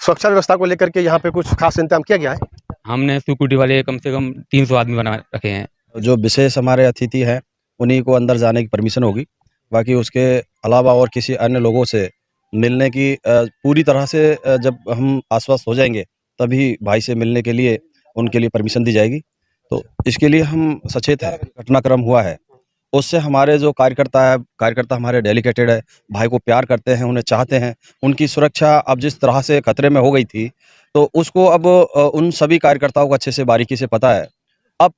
सुरक्षा व्यवस्था को लेकर के यहाँ पे कुछ खास इंतजाम किया गया है? हमने सिक्योरिटी वाले कम से कम 300 आदमी बना रखे हैं। जो विशेष हमारे अतिथि हैं उन्हीं को अंदर जाने की परमिशन होगी। बाकी उसके अलावा और किसी अन्य लोगों से मिलने की पूरी तरह से जब हम आश्वस्त हो जाएंगे तभी भाई से मिलने के लिए उनके लिए परमिशन दी जाएगी। तो इसके लिए हम सचेत हैं। घटनाक्रम हुआ है उससे हमारे जो कार्यकर्ता हमारे डेडिकेटेड है, भाई को प्यार करते हैं, उन्हें चाहते हैं। उनकी सुरक्षा अब जिस तरह से खतरे में हो गई थी तो उसको अब उन सभी कार्यकर्ताओं को अच्छे से बारीकी से पता है। अब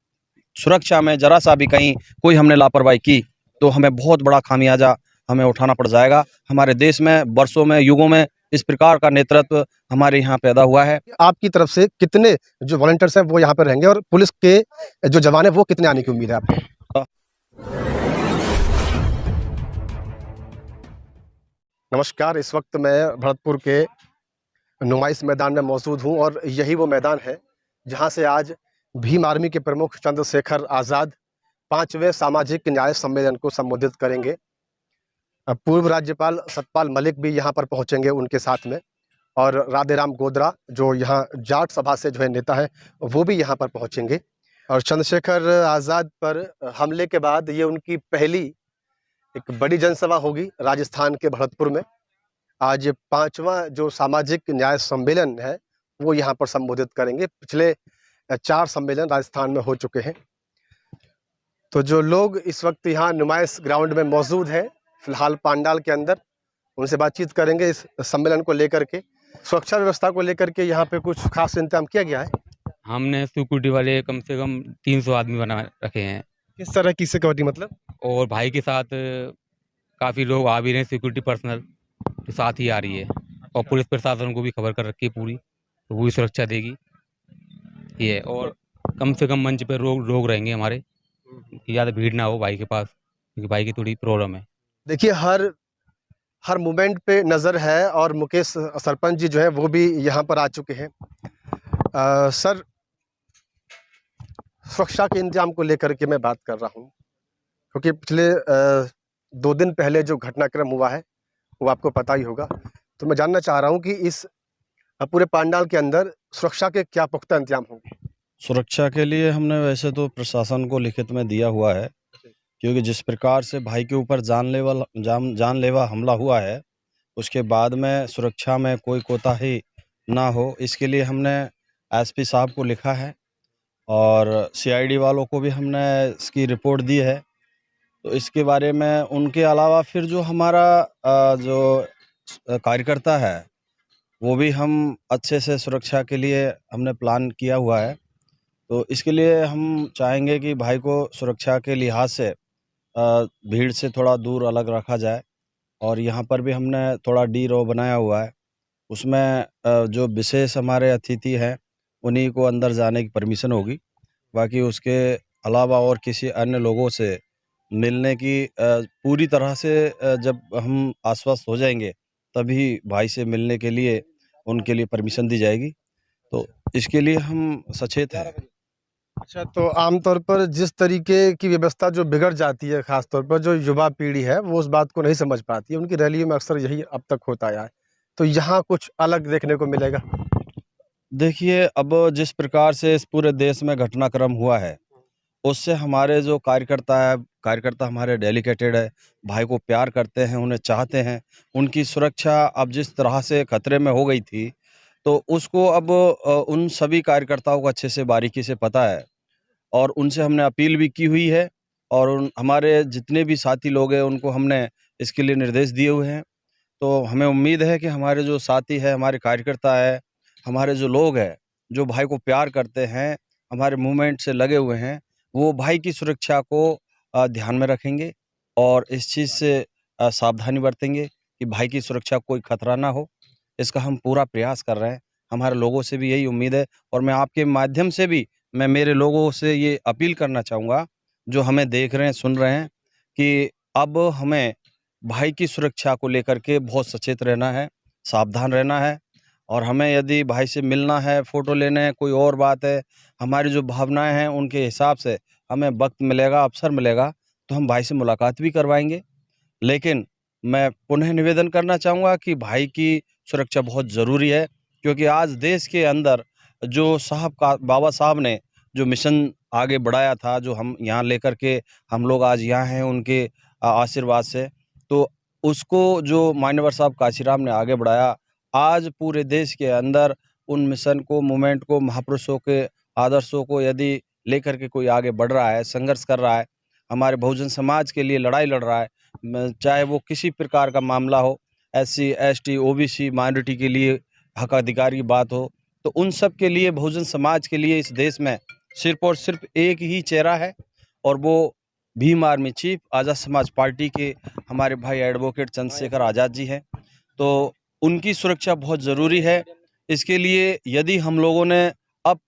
सुरक्षा में जरा सा भी कहीं कोई हमने लापरवाही की तो हमें बहुत बड़ा खामियाजा हमें उठाना पड़ जाएगा। हमारे देश में वर्षों में युगों में इस प्रकार का नेतृत्व हमारे यहाँ पैदा हुआ है। आपकी तरफ से कितने जो वॉलंटियर्स हैं वो यहाँ पर रहेंगे और पुलिस के जो जवान है वो कितने आने की उम्मीद है आपको? नमस्कार, इस वक्त मैं भरतपुर के नुमाइश मैदान में मौजूद हूँ और यही वो मैदान है जहाँ से आज भीम आर्मी के प्रमुख चंद्रशेखर आज़ाद 5वें सामाजिक न्याय सम्मेलन को संबोधित करेंगे। पूर्व राज्यपाल सतपाल मलिक भी यहाँ पर पहुँचेंगे उनके साथ में, और राधेराम गोदरा जो यहाँ जाट सभा से जो है नेता है वो भी यहाँ पर पहुँचेंगे। और चंद्रशेखर आज़ाद पर हमले के बाद ये उनकी पहली एक बड़ी जनसभा होगी राजस्थान के भरतपुर में। आज 5वां जो सामाजिक न्याय सम्मेलन है वो यहाँ पर संबोधित करेंगे। पिछले 4 सम्मेलन राजस्थान में हो चुके हैं। तो जो लोग इस वक्त यहाँ नुमाइश ग्राउंड में मौजूद हैं फिलहाल पांडाल के अंदर, उनसे बातचीत करेंगे इस सम्मेलन को लेकर के। सुरक्षा व्यवस्था को लेकर के यहाँ पे कुछ खास इंतजाम किया गया है? हमने सिक्योरिटी वाले कम से कम 300 आदमी बना रखे हैं। किस तरह की सिक्योरिटी मतलब? और भाई के साथ काफ़ी लोग आ भी रहे हैं, सिक्योरिटी पर्सनल तो साथ ही आ रही है। और पुलिस प्रशासन को भी खबर कर रखी है पूरी, तो वो भी सुरक्षा देगी ये। और कम से कम मंच पर लोग रहेंगे हमारे कि ज़्यादा भीड़ ना हो भाई के पास, क्योंकि भाई की थोड़ी प्रॉब्लम है। देखिए हर मूवमेंट पे नज़र है और मुकेश सरपंच जी जो है वो भी यहाँ पर आ चुके हैं। सर, सुरक्षा के इंतजाम को लेकर के मैं बात कर रहा हूँ क्योंकि पिछले 2 दिन पहले जो घटनाक्रम हुआ है वो आपको पता ही होगा। तो मैं जानना चाह रहा हूँ कि इस पूरे पांडाल के अंदर सुरक्षा के क्या पुख्ता इंतजाम होंगे? सुरक्षा के लिए हमने वैसे तो प्रशासन को लिखित में दिया हुआ है, क्योंकि जिस प्रकार से भाई के ऊपर जानलेवा हमला हुआ है उसके बाद में सुरक्षा में कोई कोताही ना हो, इसके लिए हमने एसपी साहब को लिखा है और सीआईडी वालों को भी हमने इसकी रिपोर्ट दी है। तो इसके बारे में उनके अलावा फिर जो हमारा जो कार्यकर्ता है वो भी हम अच्छे से सुरक्षा के लिए हमने प्लान किया हुआ है। तो इसके लिए हम चाहेंगे कि भाई को सुरक्षा के लिहाज से भीड़ से थोड़ा दूर अलग रखा जाए। और यहाँ पर भी हमने थोड़ा डी रो बनाया हुआ है, उसमें जो विशेष हमारे अतिथि हैं उन्हीं को अंदर जाने की परमिशन होगी। बाकी उसके अलावा और किसी अन्य लोगों से मिलने की पूरी तरह से जब हम आश्वस्त हो जाएंगे तभी भाई से मिलने के लिए उनके लिए परमिशन दी जाएगी। तो इसके लिए हम सचेत हैं। अच्छा, तो आमतौर पर जिस तरीके की व्यवस्था जो बिगड़ जाती है, खास तौर पर जो युवा पीढ़ी है वो उस बात को नहीं समझ पाती है, उनकी रैलियों में अक्सर यही अब तक होता आया है। तो यहाँ कुछ अलग देखने को मिलेगा? देखिए, अब जिस प्रकार से इस पूरे देश में घटनाक्रम हुआ है उससे हमारे जो कार्यकर्ता हमारे डेडिकेटेड है, भाई को प्यार करते हैं, उन्हें चाहते हैं। उनकी सुरक्षा अब जिस तरह से खतरे में हो गई थी तो उसको अब उन सभी कार्यकर्ताओं को अच्छे से बारीकी से पता है और उनसे हमने अपील भी की हुई है। और हमारे जितने भी साथी लोग हैं उनको हमने इसके लिए निर्देश दिए हुए हैं। तो हमें उम्मीद है कि हमारे जो साथी है, हमारे कार्यकर्ता है, हमारे जो लोग हैं जो भाई को प्यार करते हैं, हमारे मूवमेंट से लगे हुए हैं, वो भाई की सुरक्षा को ध्यान में रखेंगे और इस चीज़ से सावधानी बरतेंगे कि भाई की सुरक्षा को कोई खतरा ना हो। इसका हम पूरा प्रयास कर रहे हैं। हमारे लोगों से भी यही उम्मीद है और मैं आपके माध्यम से भी मैं मेरे लोगों से ये अपील करना चाहूँगा जो हमें देख रहे हैं, सुन रहे हैं, कि अब हमें भाई की सुरक्षा को लेकर के बहुत सचेत रहना है, सावधान रहना है। और हमें यदि भाई से मिलना है, फ़ोटो लेने हैं, कोई और बात है, हमारी जो भावनाएँ हैं उनके हिसाब से हमें वक़्त मिलेगा, अवसर मिलेगा तो हम भाई से मुलाकात भी करवाएँगे। लेकिन मैं पुनः निवेदन करना चाहूँगा कि भाई की सुरक्षा बहुत ज़रूरी है क्योंकि आज देश के अंदर जो बाबा साहब ने जो मिशन आगे बढ़ाया था, जो हम यहाँ लेकर के हम लोग आज यहाँ हैं उनके आशीर्वाद से, तो उसको जो मान्यवर साहब काशीराम ने आगे बढ़ाया, आज पूरे देश के अंदर उन मिशन को, मूवमेंट को, महापुरुषों के आदर्शों को यदि लेकर के कोई आगे बढ़ रहा है, संघर्ष कर रहा है, हमारे बहुजन समाज के लिए लड़ाई लड़ रहा है, चाहे वो किसी प्रकार का मामला हो, SC, ST, OBC माइनॉरिटी के लिए हक अधिकार की बात हो, तो उन सब के लिए, बहुजन समाज के लिए इस देश में सिर्फ और सिर्फ एक ही चेहरा है, और वो भीम आर्मी चीफ आज़ाद समाज पार्टी के हमारे भाई एडवोकेट चंद्रशेखर आज़ाद जी हैं। तो उनकी सुरक्षा बहुत ज़रूरी है। इसके लिए यदि हम लोगों ने अब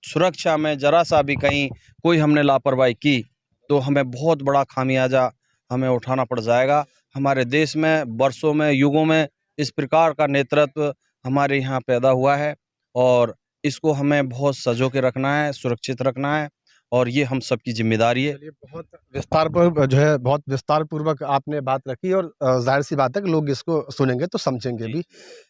सुरक्षा में ज़रा सा भी कहीं कोई हमने लापरवाही की, तो हमें बहुत बड़ा खामियाजा हमें उठाना पड़ जाएगा। हमारे देश में वर्षों में, युगों में इस प्रकार का नेतृत्व हमारे यहाँ पैदा हुआ है, और इसको हमें बहुत सजो के रखना है, सुरक्षित रखना है, और ये हम सबकी जिम्मेदारी है। चलिए, बहुत विस्तार पर जो है बहुत विस्तार पूर्वक आपने बात रखी, और जाहिर सी बात है कि लोग इसको सुनेंगे तो समझेंगे भी।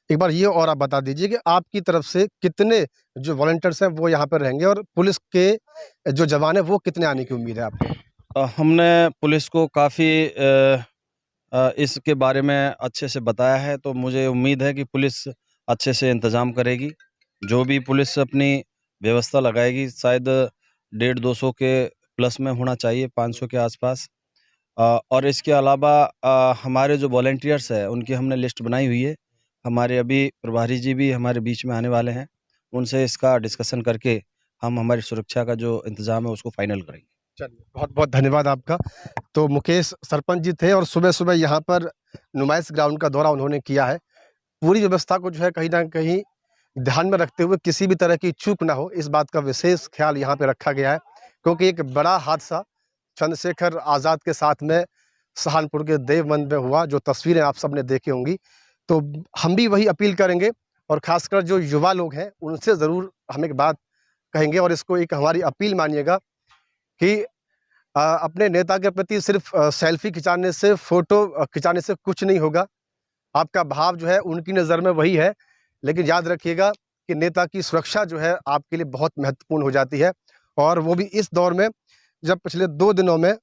एक बार ये और आप बता दीजिए कि आपकी तरफ से कितने जो वॉलंटियर्स हैं वो यहाँ पर रहेंगे, और पुलिस के जो जवान हैं वो कितने आने की उम्मीद है आपको? हमने पुलिस को काफ़ी इसके बारे में अच्छे से बताया है, तो मुझे उम्मीद है कि पुलिस अच्छे से इंतज़ाम करेगी। जो भी पुलिस अपनी व्यवस्था लगाएगी, शायद 150-200 के प्लस में होना चाहिए, 500 के आसपास। और इसके अलावा हमारे जो वॉलंटियर्स हैं उनकी हमने लिस्ट बनाई हुई है। हमारे अभी प्रभारी जी भी हमारे बीच में आने वाले हैं, उनसे इसका डिस्कशन करके हम हमारी सुरक्षा का जो इंतज़ाम है उसको फाइनल करेंगे। चलिए, बहुत-बहुत धन्यवाद आपका। तो मुकेश सरपंच जी थे, और सुबह-सुबह यहाँ पर नुमाइश ग्राउंड का दौरा उन्होंने किया है। पूरी व्यवस्था को जो है कहीं न कहीं ध्यान में रखते हुए किसी भी तरह की चूक ना हो, इस बात का विशेष ख़्याल यहाँ पे रखा गया है, क्योंकि एक बड़ा हादसा चंद्रशेखर आज़ाद के साथ में सहारनपुर के देवबंद में हुआ, जो तस्वीरें आप सबने देखी होंगी। तो हम भी वही अपील करेंगे, और ख़ासकर जो युवा लोग हैं उनसे ज़रूर हम एक बात कहेंगे, और इसको एक हमारी अपील मानिएगा कि अपने नेता के प्रति सिर्फ सेल्फी खिंचाने से, फ़ोटो खिंचाने से कुछ नहीं होगा। आपका भाव जो है उनकी नज़र में वही है, लेकिन याद रखिएगा कि नेता की सुरक्षा जो है आपके लिए बहुत महत्वपूर्ण हो जाती है, और वो भी इस दौर में जब पिछले 2 दिनों में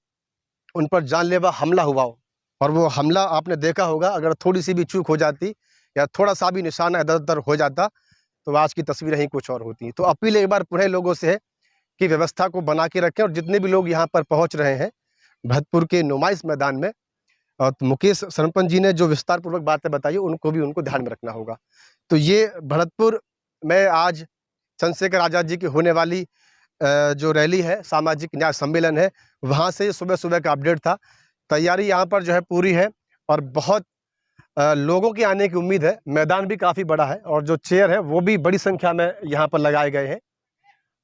उन पर जानलेवा हमला हुआ हो, और वो हमला आपने देखा होगा, अगर थोड़ी-सी भी चूक हो जाती या थोड़ा-सा भी निशाना इधर-उधर हो जाता, तो आज की तस्वीरें ही कुछ और होती। तो अपील एक बार पुनः लोगों से है कि व्यवस्था को बना के रखें, और जितने भी लोग यहाँ पर पहुँच रहे हैं भरतपुर के नुमाइश मैदान में, तो मुकेश सरपंच जी ने जो विस्तार पूर्वक बातें बताई, उनको ध्यान में रखना होगा। तो ये भरतपुर में आज चंद्रशेखर आज़ाद जी की होने वाली जो रैली है, सामाजिक न्याय सम्मेलन है, वहाँ से सुबह-सुबह का अपडेट था। तैयारी यहाँ पर जो है पूरी है, और बहुत लोगों के आने की उम्मीद है। मैदान भी काफ़ी बड़ा है, और जो चेयर है वो भी बड़ी संख्या में यहाँ पर लगाए गए हैं,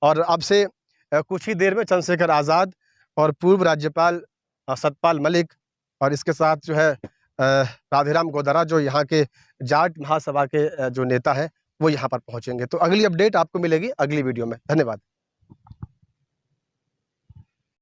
और अब से कुछ ही देर में चंद्रशेखर आज़ाद और पूर्व राज्यपाल सतपाल मलिक, और इसके साथ जो है राधेराम गोदरा, जो यहाँ के जाट महासभा के जो नेता हैं, वो यहाँ पर पहुँचेंगे। तो अगली अपडेट आपको मिलेगी अगली वीडियो में। धन्यवाद।